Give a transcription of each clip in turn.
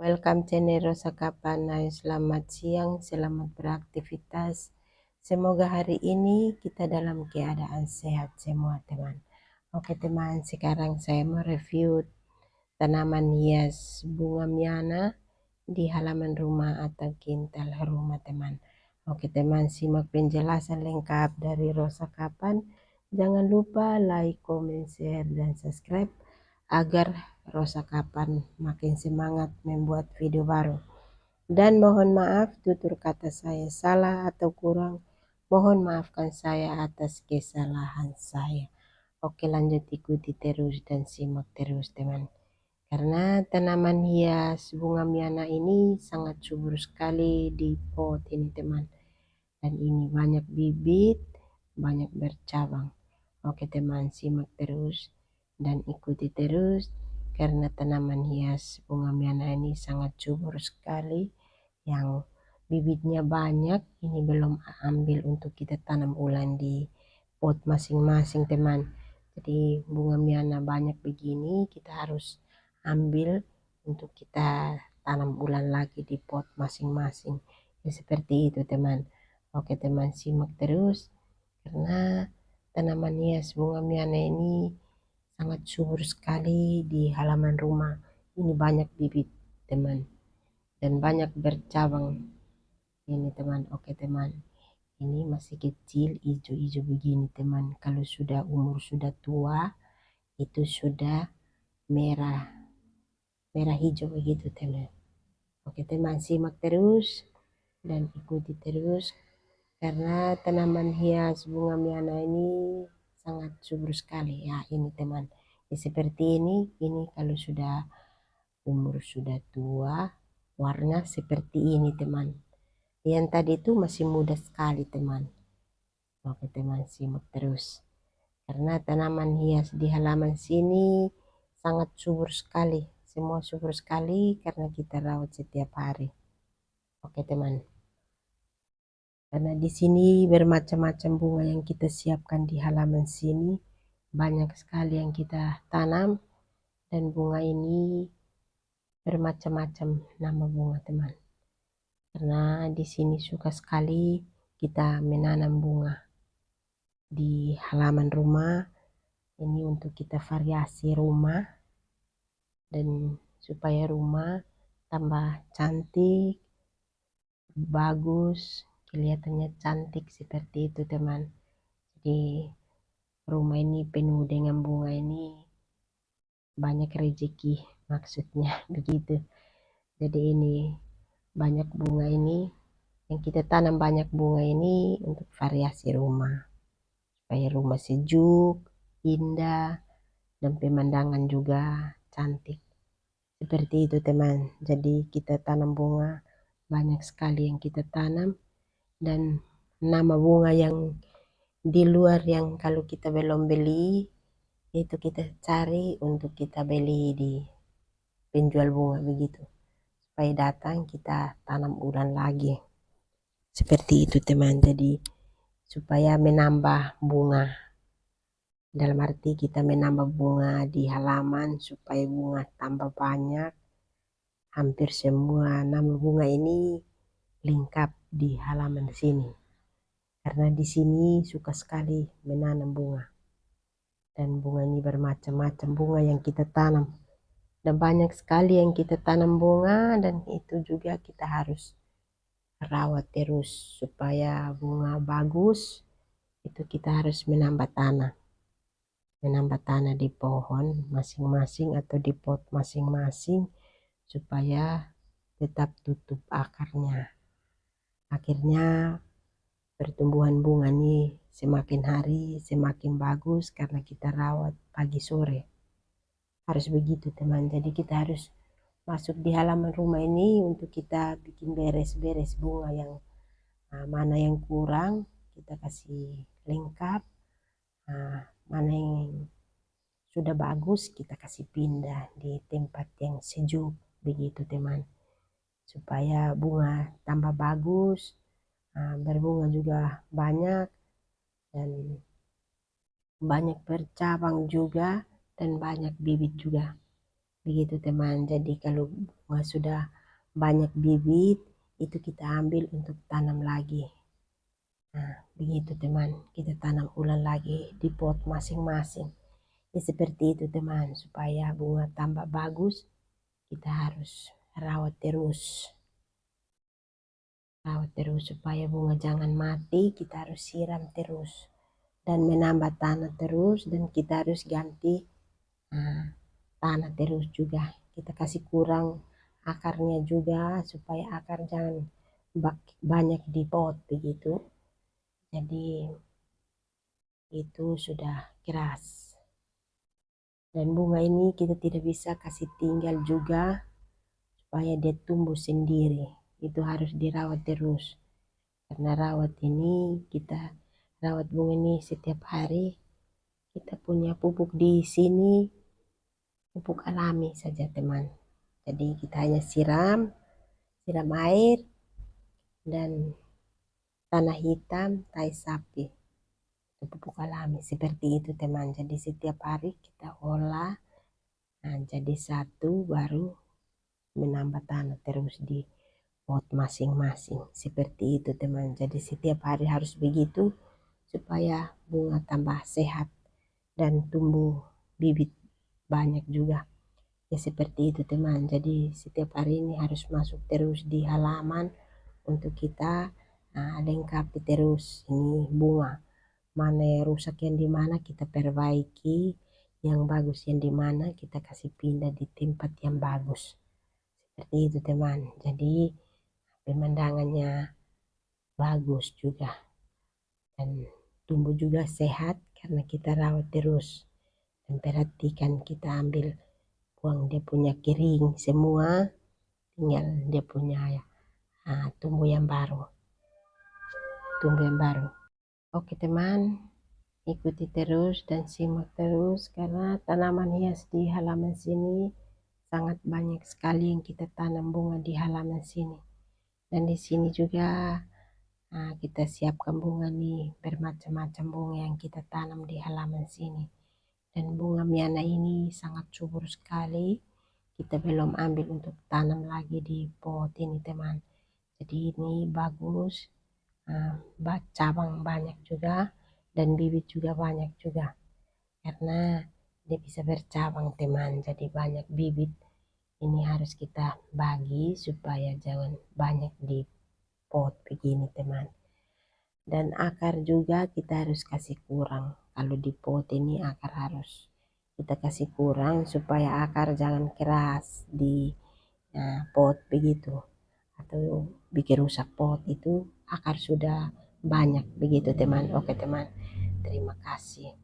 Welcome channel Rosa Kapan. Selamat siang, selamat beraktivitas. Semoga hari ini kita dalam keadaan sehat semua teman. Oke teman, sekarang saya mau review tanaman hias bunga miana di halaman rumah atau kintal rumah teman. Oke teman, simak penjelasan lengkap dari Rosa Kapan. Jangan lupa like, comment, share, dan subscribe agar Rosa Kapan makin semangat membuat video baru. Dan mohon maaf tutur kata saya salah atau kurang. Mohon maafkan saya atas kesalahan saya. Oke, lanjut ikuti terus dan simak terus teman. Karena tanaman hias bunga miana ini sangat subur sekali di pot ini teman. Dan ini banyak bibit, banyak bercabang. Oke teman, simak terus dan ikuti terus karena tanaman hias bunga miana ini sangat subur sekali, yang bibitnya banyak. Ini belum ambil untuk kita tanam ulang di pot masing-masing teman. Jadi bunga miana banyak begini kita harus ambil untuk kita tanam ulang lagi di pot masing-masing. Ya, seperti itu teman. Oke teman, simak terus karena tanaman hias bunga miana ini sangat subur sekali di halaman rumah. Ini banyak bibit teman dan banyak bercabang ini teman. Oke teman, ini masih kecil hijau-hijau begini teman. Kalau sudah umur sudah tua itu sudah merah hijau begitu teman. Oke teman, simak terus dan ikuti terus karena tanaman hias bunga miana ini sangat subur sekali ya. Ini teman, ya, seperti ini kalau sudah umur sudah tua warna seperti ini teman. Yang tadi itu masih muda sekali teman. Oke teman, simak terus karena tanaman hias di halaman sini sangat subur sekali. Semua subur sekali karena kita rawat setiap hari. Oke teman, karena di sini bermacam-macam bunga yang kita siapkan di halaman sini. Banyak sekali yang kita tanam dan bunga ini bermacam-macam nama bunga teman. Karena di sini suka sekali kita menanam bunga di halaman rumah. Ini untuk kita variasi rumah dan supaya rumah tambah cantik, bagus, kelihatannya cantik seperti itu teman. Jadi rumah ini penuh dengan bunga ini banyak rezeki maksudnya begitu. Jadi ini banyak bunga ini yang kita tanam, banyak bunga ini untuk variasi rumah supaya rumah sejuk, indah, dan pemandangan juga cantik seperti itu teman. Jadi kita tanam bunga banyak sekali yang kita tanam, dan nama bunga yang di luar yang kalau kita belum beli itu kita cari untuk kita beli di penjual bunga begitu, supaya datang kita tanam ulang lagi seperti itu teman. Jadi supaya menambah bunga, dalam arti kita menambah bunga di halaman supaya bunga tambah banyak. Hampir semua nama bunga ini lengkap di halaman sini karena di sini suka sekali menanam bunga, dan bunga ini bermacam-macam bunga yang kita tanam dan banyak sekali yang kita tanam bunga, dan itu juga kita harus rawat terus supaya bunga bagus. Itu kita harus menambah tanah di pohon masing-masing atau di pot masing-masing supaya tetap tutup akarnya. Akhirnya pertumbuhan bunga ini semakin hari semakin bagus karena kita rawat pagi sore. Harus begitu teman. Jadi kita harus masuk di halaman rumah ini untuk kita bikin beres-beres bunga yang mana yang kurang kita kasih lengkap, mana yang sudah bagus kita kasih pindah di tempat yang sejuk begitu teman, supaya bunga tambah bagus, berbunga juga banyak dan banyak bercabang juga dan banyak bibit juga begitu teman. Jadi kalau bunga sudah banyak bibit, itu kita ambil untuk tanam lagi. Nah, begitu teman, kita tanam ulang lagi di pot masing-masing. Ya seperti itu teman, supaya bunga tambah bagus, kita harus rawat terus. Rawat terus supaya bunga jangan mati, kita harus siram terus. Dan menambah tanah terus, dan kita harus ganti tanah terus juga. Kita kasih kurang akarnya juga, supaya akar jangan banyak di pot begitu. Jadi itu sudah keras. Dan bunga ini kita tidak bisa kasih tinggal juga supaya dia tumbuh sendiri. Itu harus dirawat terus. Karena rawat ini, kita rawat bunga ini setiap hari. Kita punya pupuk di sini, pupuk alami saja teman. Jadi kita hanya siram air dan tanah hitam, tai sapi. Itu pupuk alami seperti itu teman. Jadi setiap hari kita olah, nah jadi satu, baru menambah tanah terus di pot masing-masing. Seperti itu teman. Jadi setiap hari harus begitu supaya bunga tambah sehat dan tumbuh bibit banyak juga. Ya seperti itu teman. Jadi setiap hari ini harus masuk terus di halaman untuk kita lengkapi terus ini bunga. Mana yang rusak yang di mana kita perbaiki, yang bagus yang di mana kita kasih pindah di tempat yang bagus. Seperti itu teman. Jadi pemandangannya bagus juga dan tumbuh juga sehat karena kita rawat terus. Dan perhatikan, kita ambil, buang dia punya kering semua, tinggal dia punya tumbuh yang baru. Oke teman, ikuti terus dan simak terus, karena tanaman hias di halaman sini sangat banyak sekali yang kita tanam bunga di halaman sini. Dan di sini juga kita siapkan bunga nih, bermacam-macam bunga yang kita tanam di halaman sini. Dan bunga miana ini sangat subur sekali. Kita belum ambil untuk tanam lagi di pot ini teman. Jadi ini bagus, cabang banyak juga dan bibit juga banyak juga, karena dia bisa bercabang teman. Jadi banyak bibit ini harus kita bagi supaya jangan banyak di pot begini teman. Dan akar juga kita harus kasih kurang. Kalau di pot ini akar harus kita kasih kurang supaya akar jangan keras di pot begitu, atau bikin rusak pot. Itu akar sudah banyak begitu teman. Oke teman, terima kasih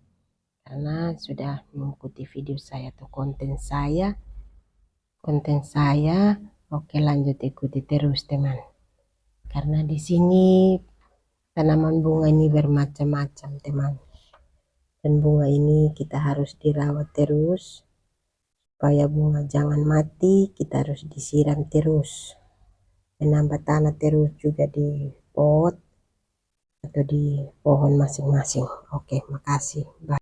karena sudah mengikuti video saya atau konten saya. Oke, lanjut ikuti terus teman, karena di sini tanaman bunga ini bermacam-macam teman, dan bunga ini kita harus dirawat terus supaya bunga jangan mati. Kita harus disiram terus, menambah tanah terus juga di pot atau di pohon masing-masing. Oke, makasih. Bye.